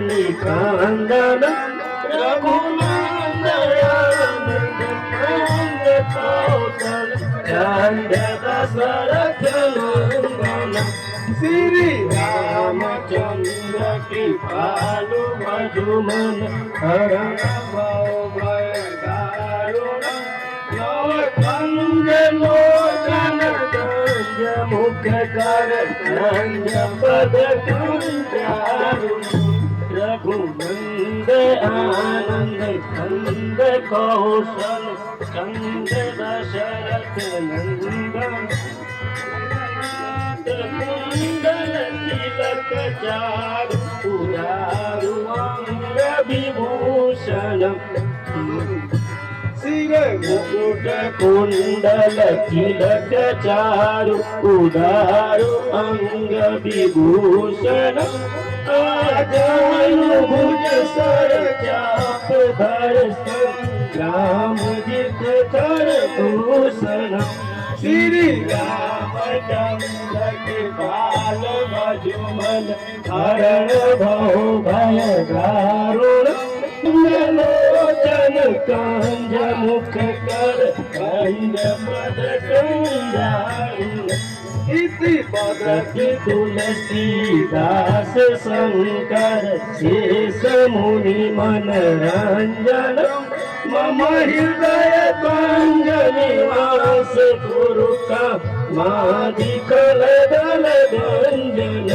निकांदन रघुनंदयानंद नंद कौशल चंद दशरथ नंदन श्री रामचंद्र कृपालु मधुमन हरण भय दारुण नव कंज लोचन गंज मुख कर गंज पद रघुनंद आनंद कंद कौशल चंद दशरथ नंदन कुंडल तिलक चारु उदारु अंग विभूषण सिर मुकुट कुंडल तिलक चारु उदारु अंग विभूषण आजानु भुज सर चाप धर राम जित कर भूषण श्री रामचंद्र कृपाल मधुमन हरण भव भय दारुण लोचन कंज मुख कर कंज पद कंजारुण इति पदति तुलसीदास शंकर शेष मुनि मन रंजन मम हृदय कंज निवास गुरुका माधिकल दल गंजन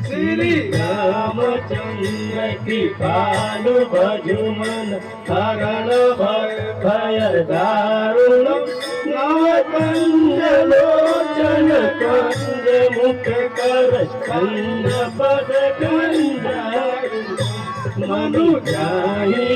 श्री रामचंद्र कृपालु भजुमन हरण भय दारुण नव कंज लोचन कंज मुख कर कंज पद कंजारुण मनु जाहि